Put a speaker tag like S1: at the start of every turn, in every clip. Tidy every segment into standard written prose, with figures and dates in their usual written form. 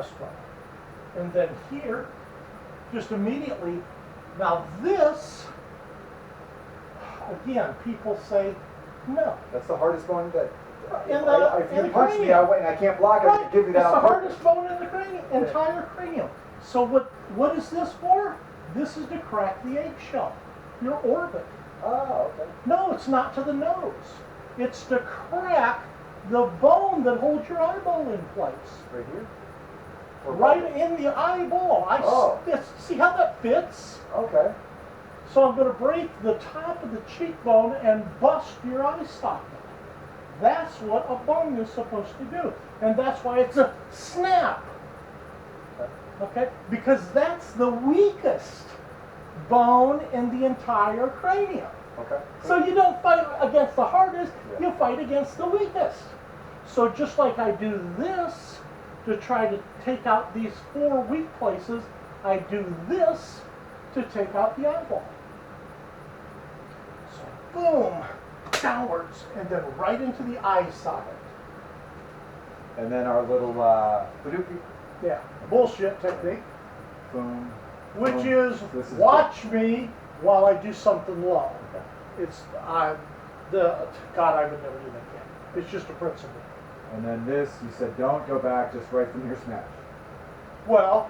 S1: breastbone. And then here, just immediately, now this, again, people say, no.
S2: That's the hardest bone that, if you
S1: in
S2: punch me and I can't block it, I can give you that
S1: it's
S2: on
S1: the
S2: purpose.
S1: hardest bone in the cranium, entire cranium. So what is this for? This is to crack the eggshell, your orbit.
S2: Oh, okay.
S1: No, it's not to the nose. It's to crack the bone that holds your eyeball in place.
S2: Right here?
S1: Right in the eyeball. See how that fits?
S2: Okay.
S1: So I'm going to break the top of the cheekbone and bust your eye socket. That's what a bone is supposed to do. And that's why it's a snap. Okay? Because that's the weakest bone in the entire cranium.
S2: Okay.
S1: So you don't fight against the hardest, you fight against the weakest. So just like I do this to try to take out these 4 weak places, I do this to take out the eyeball. So boom, downwards, and then right into the eye socket.
S2: And then our little Hadouken.
S1: Yeah, bullshit technique.
S2: Boom.
S1: Which
S2: boom.
S1: is watch me while I do something low.
S2: Okay.
S1: It's God, I would never do that again. It's just a principle.
S2: And then this, you said don't go back, just right from your smash.
S1: Well,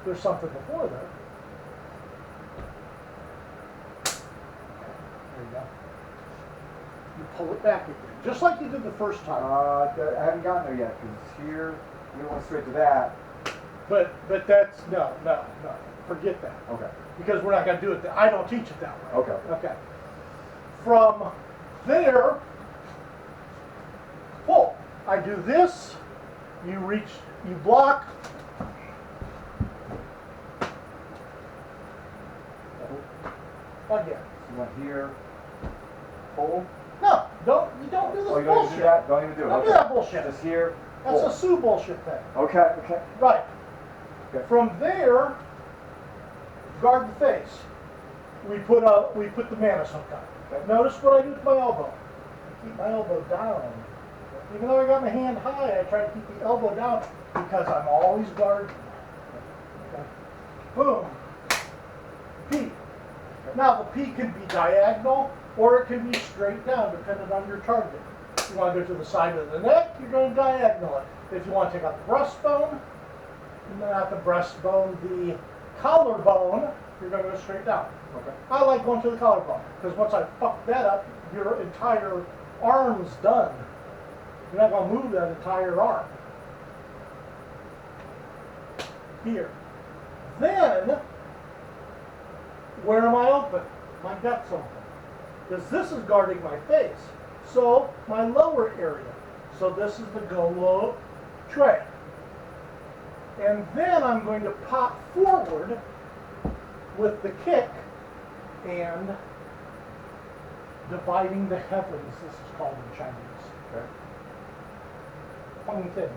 S1: there's something before there. There you go. You pull it back again, just like you did the first time.
S2: I haven't gotten there yet, because it's here. You don't want straight to that.
S1: But that's no. Forget that.
S2: Okay.
S1: Because we're not going to do it. I don't teach it that way.
S2: Okay.
S1: Okay. From there, pull. I do this. You reach. You block. Again.
S2: You went here. Pull.
S1: No, you don't do this
S2: Oh, you don't
S1: bullshit.
S2: even do that? Don't even do it.
S1: Don't
S2: Okay.
S1: do that bullshit.
S2: Just here.
S1: That's
S2: pull.
S1: a Sioux bullshit thing.
S2: Okay. Okay.
S1: Right.
S2: Okay.
S1: From there, guard the face. We put the Manison cut.
S2: Okay.
S1: Notice what I do with my elbow. I keep my elbow down. Even though I got my hand high, I try to keep the elbow down because I'm always guarding. Okay. Boom. P. Now the P can be diagonal or it can be straight down depending on your target. If you want to go to the side of the neck, you're going to diagonal it. If you want to take out the breastbone, not the breastbone, the collarbone, you're going to go straight down.
S2: Okay.
S1: I like going to the collarbone because once I fuck that up, your entire arm's done. You're not going to move that entire arm. Here. Then, where am I open? My gut's open. Because this is guarding my face. So, my lower area. So this is the go-low tray. And then I'm going to pop forward with the kick and dividing the heavens, this is called in Chinese.
S2: Okay.
S1: Hung Tin. There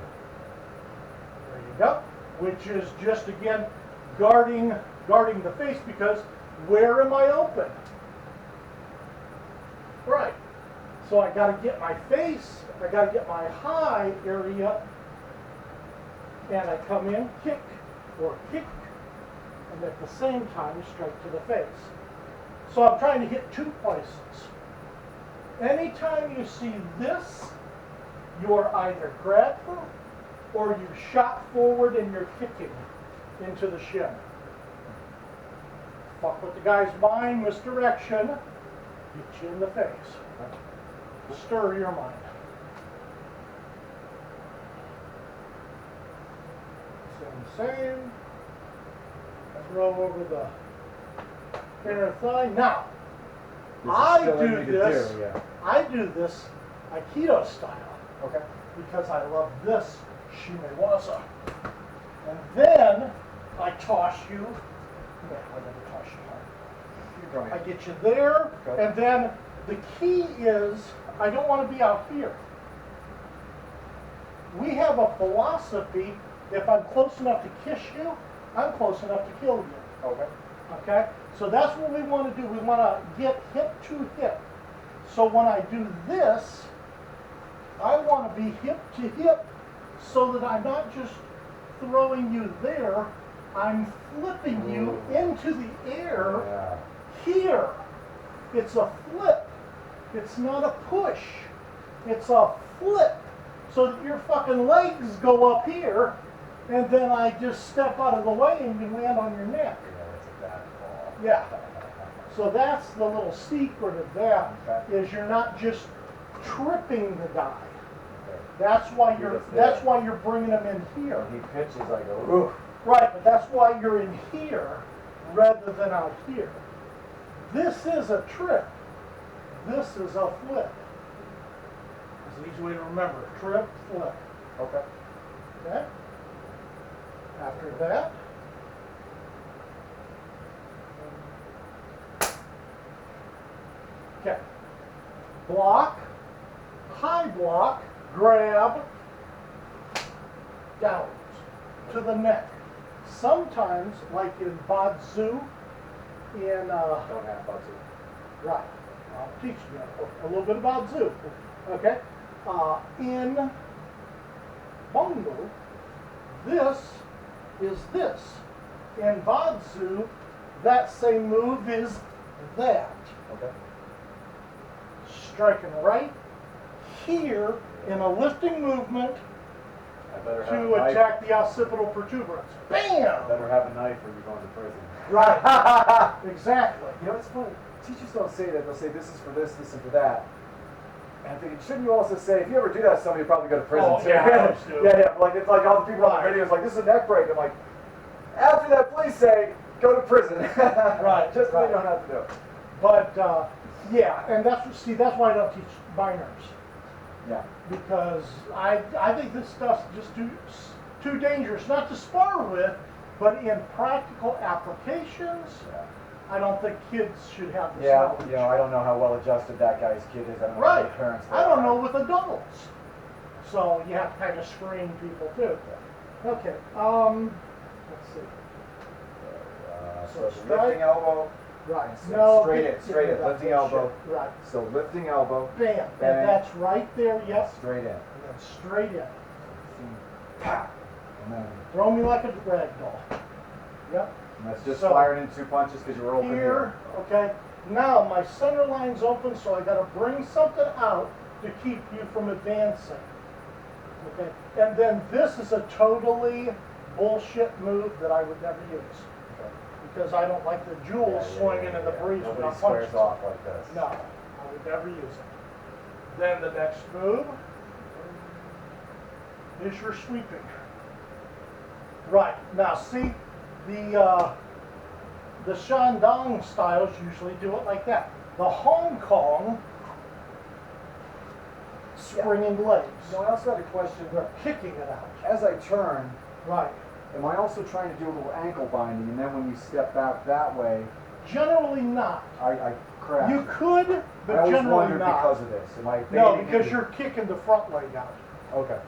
S1: you go. Which is just, again, guarding the face because where am I open? Right. So I got to get my face, I got to get my high area, and I come in, kick, and at the same time straight to the face. So I'm trying to hit 2 places. Anytime you see this, you're either grabbing or you shot forward and you're kicking into the shin. Fuck with the guy's mind, misdirection, hit you in the face. Stir your mind. Same. Throw over the inner thigh. Now, I do this Aikido style.
S2: Okay.
S1: Because I love this shimewaza. And then I toss you. No, I never toss you hard. I get you there,
S2: Okay.
S1: and then the key is I don't want to be out here. We have a philosophy, if I'm close enough to kiss you, I'm close enough to kill you.
S2: Okay.
S1: Okay? So that's what we want to do. We want to get hip to hip. So when I do this, I want to be hip to hip so that I'm not just throwing you there, I'm flipping you into the air here. It's a flip. It's not a push. It's a flip. So that your fucking legs go up here, and then I just step out of the way and you land on your neck.
S2: Yeah, that's a bad call.
S1: Yeah. So that's the little secret of that, is you're not just tripping the guy. That's why you're bringing him in here.
S2: When he pitches, I go, ooh.
S1: Right, but that's why you're in here rather than out here. This is a trip. This is a flip. It's an easy way to remember. Trip, flip.
S2: Okay.
S1: Okay? After that, okay. Block, high block, grab, downwards to the neck. Sometimes, like in Badzu, in
S2: Don't have Bugsy.
S1: right, I'll teach you a little bit about Zoo. Okay, in Bongo, this is this. In Badzu, that same move is that.
S2: Okay.
S1: Striking right here in a lifting movement
S2: I better have
S1: to
S2: a knife.
S1: attack the occipital protuberance. Bam!
S2: Better have a knife or you're going to prison.
S1: Right. Exactly.
S2: You know, it's funny. Teachers don't say that. They'll say this is for this, this is for that. And I'm thinking, shouldn't you also say, if you ever do that to somebody, you'll probably go to prison
S1: Oh,
S2: too?
S1: yeah, I do.
S2: Yeah. Like it's like all the people on the videos, like this is a neck break. I'm like, after that, please say, go to prison.
S1: Right.
S2: Just so
S1: right.
S2: you don't have to do it.
S1: But yeah, and that's why I don't teach minors,
S2: Yeah.
S1: because I think this stuff's just too dangerous, not to spar with, but in practical applications,
S2: Yeah.
S1: I don't think kids should have this
S2: Yeah,
S1: knowledge.
S2: you know, I don't know how well adjusted that guy's kid is. I don't know
S1: Right.
S2: what their parents
S1: I don't
S2: are.
S1: know with adults. So you have to kind of screen people too. Okay. Let's see.
S2: So
S1: So
S2: it's
S1: strike.
S2: lifting elbow.
S1: Right.
S2: It's
S1: No.
S2: straight it, lifting elbow.
S1: Right.
S2: So lifting elbow.
S1: Bam.
S2: Bang.
S1: And that's right there. Yep.
S2: Straight in.
S1: And then straight in.
S2: Pow. And then
S1: Throw me like a rag doll. Yep.
S2: and that's just
S1: So,
S2: firing in 2 punches because you were open
S1: Here. Okay. Now my center line's open, so I got to bring something out to keep you from advancing. Okay. And then this is a totally bullshit move that I would never use. Because I don't like the jewels swinging in the breeze when I'm
S2: Nobody squares
S1: punching.
S2: off like this.
S1: No, I would never use it. Then the next move is your sweeping. Right, now see, the Shandong styles usually do it like that. The Hong Kong springing legs.
S2: Now I also had a question.
S1: They're kicking it out.
S2: As I turn,
S1: Right.
S2: am I also trying to do a little ankle binding, and then when you step back that way,
S1: Generally not.
S2: I crash?
S1: You could,
S2: I
S1: but
S2: always
S1: generally
S2: wondered
S1: not.
S2: because of this. Am I
S1: No,
S2: baiting
S1: because
S2: into-
S1: you're kicking the front leg out.
S2: Okay.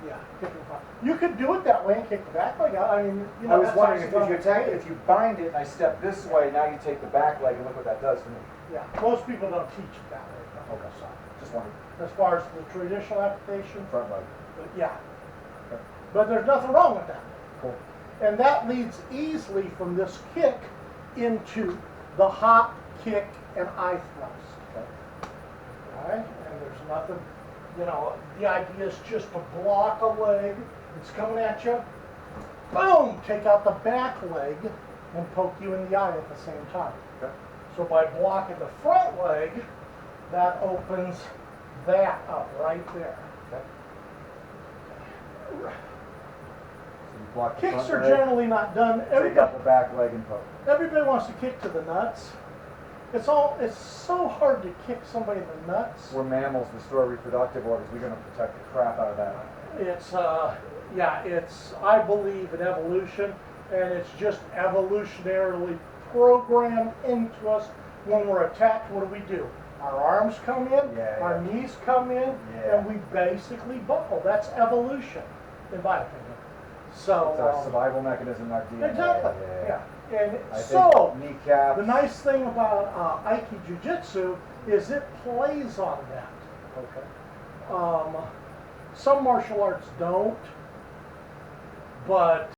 S1: Yeah, kicking the front. You could do it that way and kick the back leg out. I mean, you know,
S2: I was
S1: that's
S2: wondering
S1: actually
S2: if you
S1: what
S2: attack,
S1: I'm
S2: if you bind it and I step this way, now you take the back leg, and look what that does for me.
S1: Yeah, most people don't teach it that way.
S2: Okay, so just wondering.
S1: As far as the traditional application,
S2: Front leg.
S1: but yeah.
S2: Okay.
S1: But there's nothing wrong with that.
S2: Cool.
S1: And that leads easily from this kick into the hop, kick, and eye thrust.
S2: Okay.
S1: All right? And there's nothing, you know, the idea is just to block a leg. It's coming at you. Boom! Take out the back leg and poke you in the eye at the same time.
S2: Okay.
S1: So by blocking the front leg, that opens that up right there.
S2: Okay. So you block the
S1: Kicks
S2: front
S1: are
S2: leg,
S1: generally not done.
S2: take out the back leg and poke.
S1: Everybody wants to kick to the nuts. It's so hard to kick somebody in the nuts.
S2: We're mammals, destroy reproductive organs. We're going to protect the crap out of that.
S1: It's I believe in evolution, and it's just evolutionarily programmed into us. When we're attacked, what do? Our arms come in,
S2: Yeah,
S1: our
S2: yeah.
S1: knees come in,
S2: Yeah.
S1: and we basically buckle. That's evolution, in my opinion. So
S2: It's our survival mechanism, our DNA.
S1: exactly, yeah. And
S2: I
S1: so
S2: think kneecaps.
S1: the nice thing about Aiki Jiu-Jitsu is it plays on that.
S2: Okay.
S1: Some martial arts don't,
S3: but